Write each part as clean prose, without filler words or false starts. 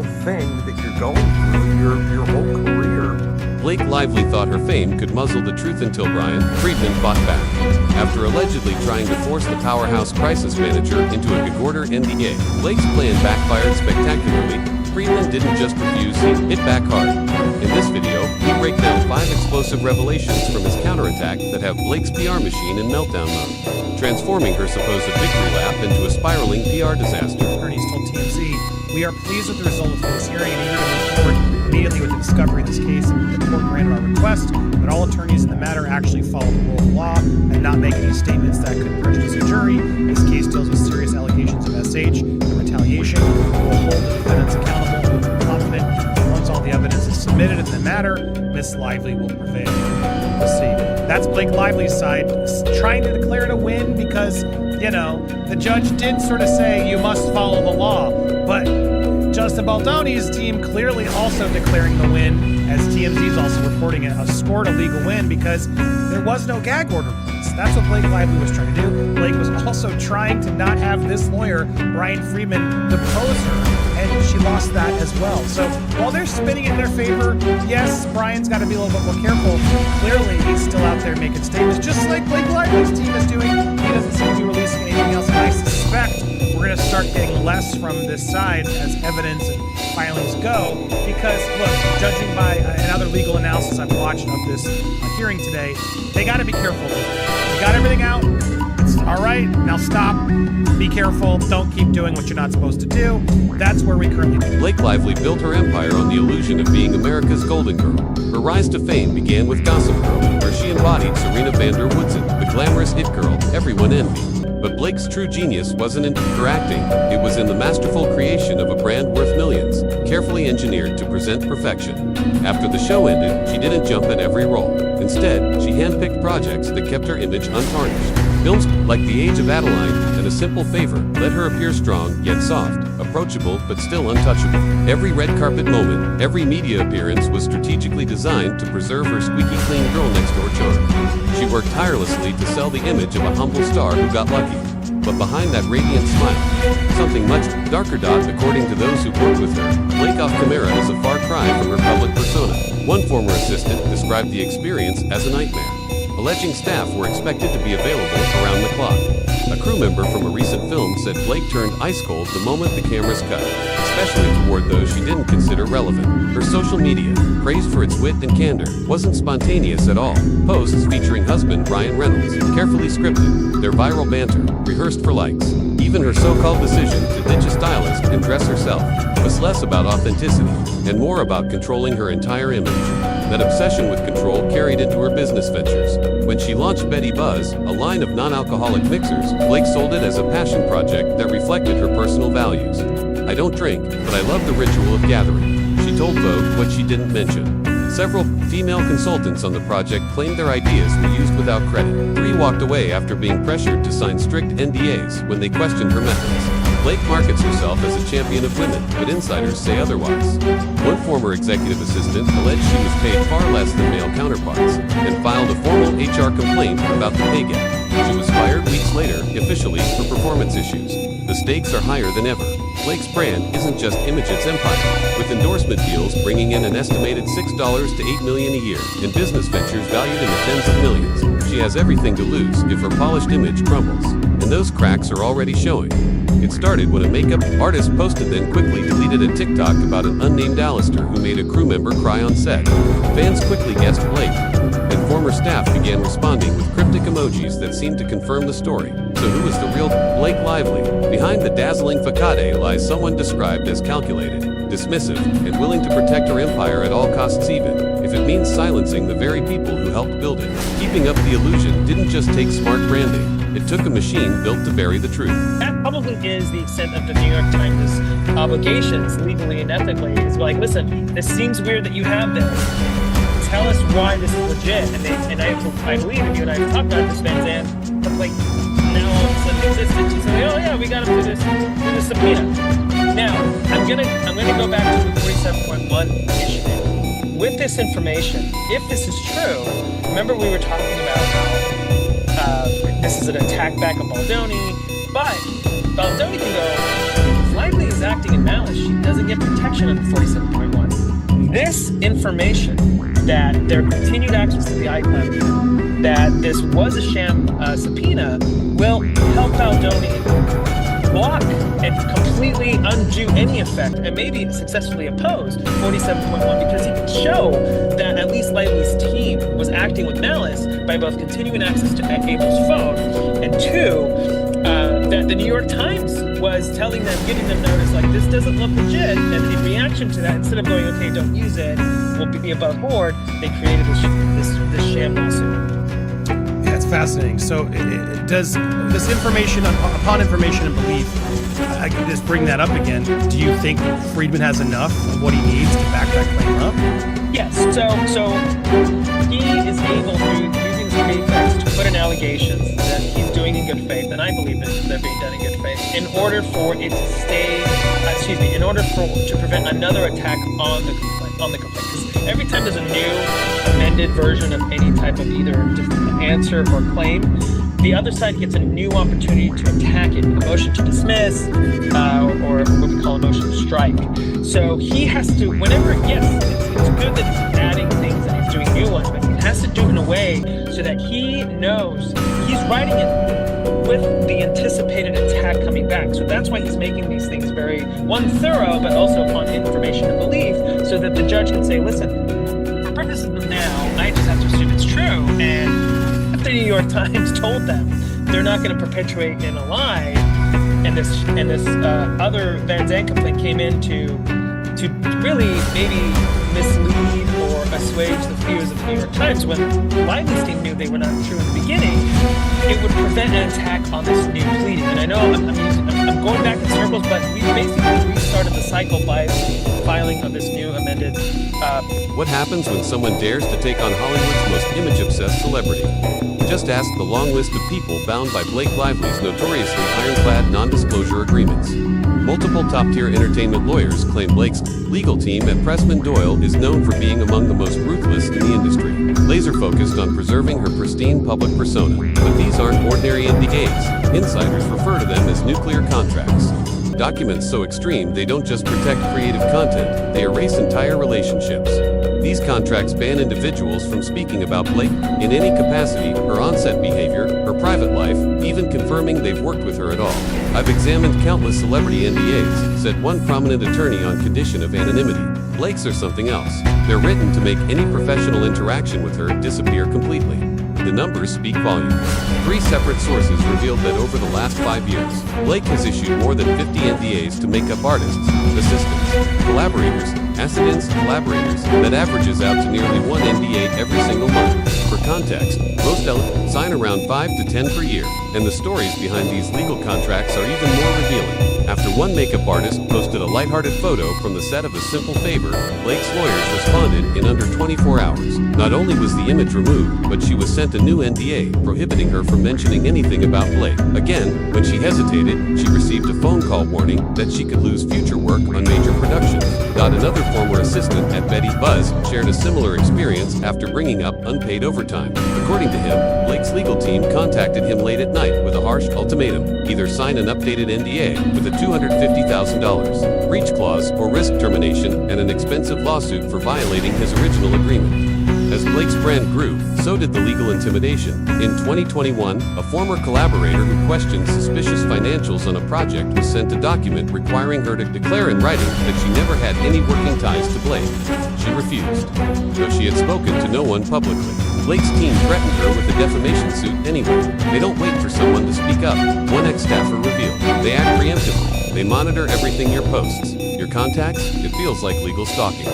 whole thing that you're going through your whole career. Blake Lively thought her fame could muzzle the truth until Bryan Freedman fought back. After allegedly trying to force the powerhouse crisis manager into a gig-order NDA, Blake's plan backfired spectacularly. Freedman didn't just refuse, he hit back hard. In this video, we break down 5 explosive revelations from his counterattack that have Blake's PR machine in meltdown mode, transforming her supposed victory lap into a spiraling PR disaster. Attorneys told TMZ, "We are pleased with the result of this hearing and eager to move forward immediately with the discovery of this case, and the court granted our request that all attorneys in the matter actually follow the rule of law and not make any statements that could prejudice a jury. This case deals with serious allegations of SH and retaliation. We will hold the defendants accountable. We are confident that once all the evidence is submitted in the matter, Miss Lively will prevail." We'll see. That's Blake Lively's side trying to declare it a win because, you know, the judge did sort of say you must follow the law, but Justin Baldoni's team clearly also declaring the win, as TMZ is also reporting it, scored a legal win because there was no gag order placed. That's what Blake Lively was trying to do. Blake was also trying to not have this lawyer, Bryan Freedman, depose her, and she lost that as well. So while they're spinning it in their favor, yes, Bryan's got to be a little bit more careful. Clearly, he's still out there making statements, just like Blake Lively's team is doing. He doesn't seem to be releasing anything else, and I suspect we're going to start getting less from this side as evidence and filings go, because, look, judging by another legal analysis I've watched of this hearing today, they got to be careful. They got everything out. It's all right. Now stop. Be careful. Don't keep doing what you're not supposed to do. That's where we currently are. Blake Lively built her empire on the illusion of being America's golden girl. Her rise to fame began with Gossip Girl, where she embodied Serena van der Woodsen, the glamorous it girl everyone envied. But Blake's true genius wasn't in her acting, it was in the masterful creation of a brand worth millions, carefully engineered to present perfection. After the show ended, she didn't jump at every role. Instead, she handpicked projects that kept her image untarnished. Films like The Age of Adeline and A Simple Favor let her appear strong yet soft, approachable but still untouchable. Every red carpet moment, every media appearance was strategically designed to preserve her squeaky clean girl next door charm. She worked tirelessly to sell the image of a humble star who got lucky. But behind that radiant smile, something much darker. According to those who worked with her, Blake off camera is a far cry from her public persona. One former assistant described the experience as a nightmare, alleging staff were expected to be available around the clock. A crew member from a recent film said Blake turned ice cold the moment the cameras cut, especially toward those she didn't consider relevant. Her social media, praised for its wit and candor, wasn't spontaneous at all. Posts featuring husband Ryan Reynolds, carefully scripted, their viral banter, rehearsed for likes. Even her so-called decision to ditch a stylist and dress herself was less about authenticity and more about controlling her entire image. That obsession with control carried into her business ventures. When she launched Betty Buzz, a line of non-alcoholic mixers, Blake sold it as a passion project that reflected her personal values. "I don't drink, but I love the ritual of gathering," she told Vogue, what she didn't mention. Several female consultants on the project claimed their ideas were used without credit. 3 walked away after being pressured to sign strict NDAs when they questioned her methods. Blake markets herself as a champion of women, but insiders say otherwise. One former executive assistant alleged she was paid far less than male counterparts and filed a formal HR complaint about the pay gap. She was fired weeks later, officially for performance issues. The stakes are higher than ever. Blake's brand isn't just image, it's empire, with endorsement deals bringing in an estimated $6 to $8 million a year, and business ventures valued in the tens of millions. She has everything to lose if her polished image crumbles, and those cracks are already showing. It started when a makeup artist posted then quickly deleted a TikTok about an unnamed Alistair who made a crew member cry on set. Fans quickly guessed Blake, and former staff began responding with cryptic emojis that seemed to confirm the story. So who is the real Blake Lively? Behind the dazzling facade lies someone described as calculated, dismissive, and willing to protect her empire at all costs, even if it means silencing the very people who helped build it. Keeping up the illusion didn't just take smart branding. It took a machine built to bury the truth. That probably is the extent of the New York Times' obligations, legally and ethically. It's like, listen, this seems weird that you have this. Tell us why this is legit. And I believe, and you and I have talked about this, Van Zandt, but like, now all of a sudden existed. She said, oh yeah, we got him through this subpoena. Now, I'm gonna go back to the 47.1 initiative. With this information, if this is true, remember we were talking about how this is an attack back on Baldoni, but Baldoni can go, if Lively is acting in malice, she doesn't get get protection under 47.1. This information, that their continued access to the iCloud, that this was a sham subpoena, will help Baldoni block and completely undo any effect, and maybe successfully oppose 47.1, because he can show that at least Lively's team was acting with malice by both continuing access to Abel's phone, and two, that the New York Times was telling them, giving them notice, like, this doesn't look legit, and in reaction to that, instead of going, okay, don't use it, we'll be above board, they created this sham lawsuit. Yeah, it's fascinating. So does this information, upon information and belief, I can just bring that up again, do you think Freedman has enough of what he needs to back that claim up? Yes, so he is able, through using the pretext, to put in allegations that he's doing in good faith, and I believe that they're being done in good faith, in order for it to stay, in order to prevent another attack on the complaint. Because every time there's a new amended version of any type of either answer or claim, the other side gets a new opportunity to attack it, a motion to dismiss, or what we call a motion to strike. So he has to, whenever, yes, it's good that he's adding things and he's doing new ones, but he has to do it in a way so that he knows he's writing it with the anticipated attack coming back. So that's why he's making these things very, one, thorough, but also upon information and belief, so that the judge can say, listen, for purposes of now, I just have to assume it's true, and if the New York Times told them they're not going to perpetuate in a lie, and this other Van Zandt complaint came in to really maybe mislead or assuage the fears of the New York Times, when Lively's team knew they were not true in the beginning, it would prevent an attack on this new pleading. And I know I'm going back in circles, but we basically restarted the cycle by the filing of this new amended. What happens when someone dares to take on Hollywood's most image-obsessed celebrity? Just ask the long list of people bound by Blake Lively's notoriously ironclad non-disclosure agreements. Multiple top-tier entertainment lawyers claim Blake's legal team at Pressman Doyle is known for being among the most ruthless in the industry, laser-focused on preserving her pristine public persona. But these aren't ordinary NDAs. Insiders refer to them as nuclear contracts. Documents so extreme they don't just protect creative content, they erase entire relationships. These contracts ban individuals from speaking about Blake in any capacity, her on-set behavior, her private life, even confirming they've worked with her at all. I've examined countless celebrity NDAs, said one prominent attorney on condition of anonymity. Blake's are something else. They're written to make any professional interaction with her disappear completely. The numbers speak volumes. 3 separate sources revealed that over the last 5 years, Blake has issued more than 50 NDAs to makeup artists, assistants, collaborators, as-ins, collaborators, that averages out to nearly 1 NDA every single month. For context, most sign around 5 to 10 per year, and the stories behind these legal contracts are even more revealing. After one makeup artist posted a lighthearted photo from the set of A Simple Favor, Blake's lawyers responded in under 24 hours. Not only was the image removed, but she was sent a new NDA prohibiting her from mentioning anything about Blake. Again, when she hesitated, she received a phone call warning that she could lose future work on major productions. Another former assistant at Betty Buzz shared a similar experience after bringing up unpaid overtime. According to him, Blake's legal team contacted him late at night with a harsh ultimatum: either sign an updated NDA with a $250,000 breach clause or risk termination and an expensive lawsuit for violating his original agreement. As Blake's brand grew, so did the legal intimidation. In 2021, a former collaborator who questioned suspicious financials on a project was sent a document requiring her to declare in writing that she never had any working ties to Blake. She refused, though she had spoken to no one publicly. Blake's team threatened her with a defamation suit anyway. They don't wait for someone to speak up, one ex-staffer revealed. They act preemptively. They monitor everything your posts, your contacts. It feels like legal stalking.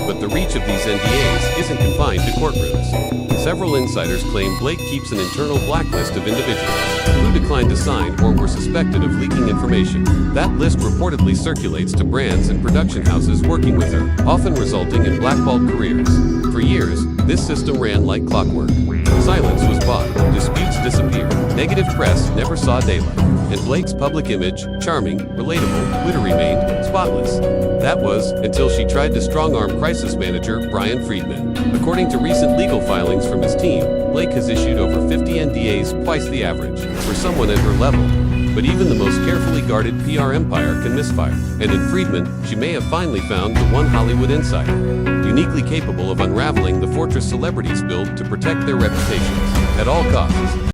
But the reach of these NDAs isn't confined to courtrooms. Several insiders claim Blake keeps an internal blacklist of individuals who declined to sign or were suspected of leaking information. That list reportedly circulates to brands and production houses working with her, often resulting in blackballed careers. For years, this system ran like clockwork. Silence was bought, disputes disappeared, negative press never saw daylight, and Blake's public image, charming, relatable, would have remained spotless. That was until she tried to strong-arm crisis manager Bryan Freedman. According to recent legal filings from his team, Blake has issued over 50 NDAs, twice the average. For someone at her level, But even the most carefully guarded PR empire can misfire. And in Freedman, she may have finally found the one Hollywood insider, uniquely capable of unraveling the fortress celebrities build to protect their reputations at all costs.